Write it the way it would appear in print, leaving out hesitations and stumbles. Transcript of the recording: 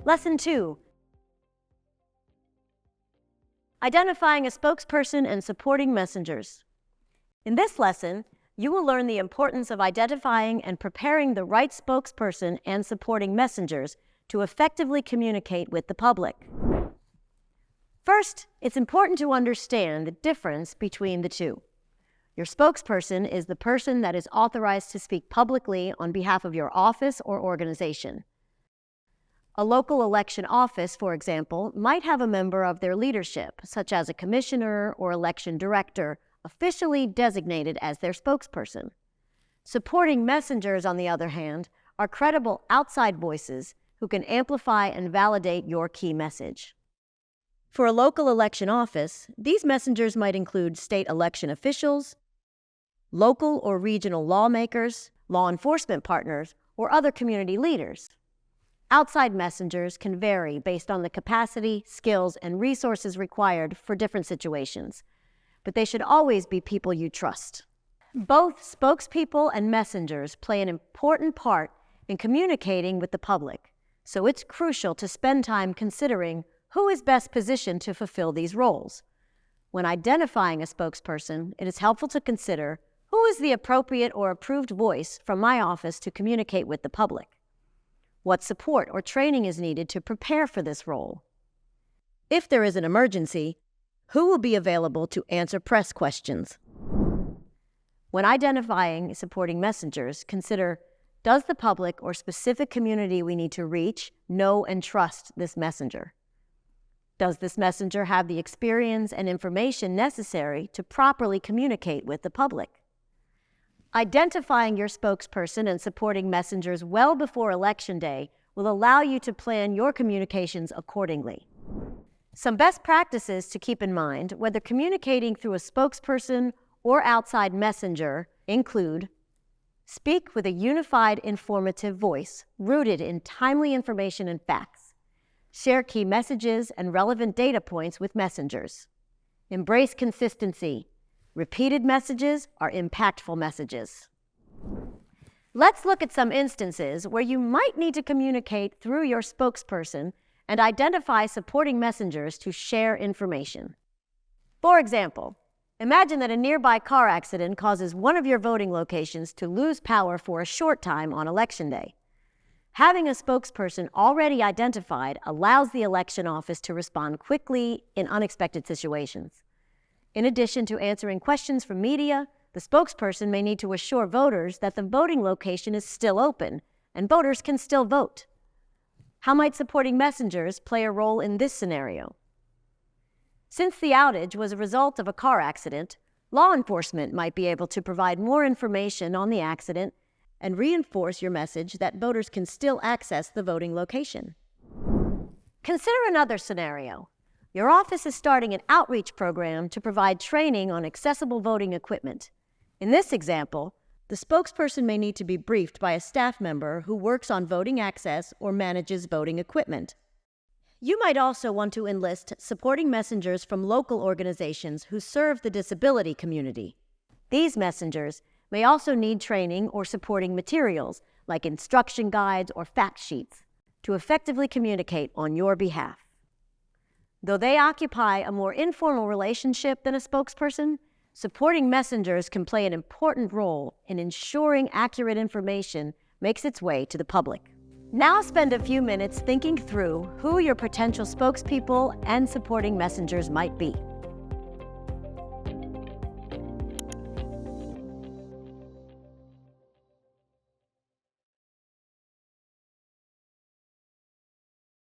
Lesson 2. Identifying a spokesperson and supporting messengers. In this lesson, you will learn the importance of identifying and preparing the right spokesperson and supporting messengers to effectively communicate with the public. First, it's important to understand the difference between the two. Your spokesperson is the person that is authorized to speak publicly on behalf of your office or organization. A local election office, for example, might have a member of their leadership, such as a commissioner or election director, officially designated as their spokesperson. Supporting messengers, on the other hand, are credible outside voices who can amplify and validate your key message. For a local election office, these messengers might include state election officials, local or regional lawmakers, law enforcement partners, or other community leaders. Outside messengers can vary based on the capacity, skills, and resources required for different situations, but they should always be people you trust. Both spokespeople and messengers play an important part in communicating with the public, so it's crucial to spend time considering who is best positioned to fulfill these roles. When identifying a spokesperson, it is helpful to consider who is the appropriate or approved voice from my office to communicate with the public. What support or training is needed to prepare for this role? If there is an emergency, who will be available to answer press questions? When identifying supporting messengers, consider, does the public or specific community we need to reach know and trust this messenger? Does this messenger have the experience and information necessary to properly communicate with the public? Identifying your spokesperson and supporting messengers well before Election Day will allow you to plan your communications accordingly. Some best practices to keep in mind, whether communicating through a spokesperson or outside messenger, include: speak with a unified, informative voice rooted in timely information and facts. Share key messages and relevant data points with messengers. Embrace consistency. Repeated messages are impactful messages. Let's look at some instances where you might need to communicate through your spokesperson and identify supporting messengers to share information. For example, imagine that a nearby car accident causes one of your voting locations to lose power for a short time on Election Day. Having a spokesperson already identified allows the election office to respond quickly in unexpected situations. In addition to answering questions from media, the spokesperson may need to assure voters that the voting location is still open and voters can still vote. How might supporting messengers play a role in this scenario? Since the outage was a result of a car accident, law enforcement might be able to provide more information on the accident and reinforce your message that voters can still access the voting location. Consider another scenario. Your office is starting an outreach program to provide training on accessible voting equipment. In this example, the spokesperson may need to be briefed by a staff member who works on voting access or manages voting equipment. You might also want to enlist supporting messengers from local organizations who serve the disability community. These messengers may also need training or supporting materials like instruction guides or fact sheets to effectively communicate on your behalf. Though they occupy a more informal relationship than a spokesperson, supporting messengers can play an important role in ensuring accurate information makes its way to the public. Now spend a few minutes thinking through who your potential spokespeople and supporting messengers might be.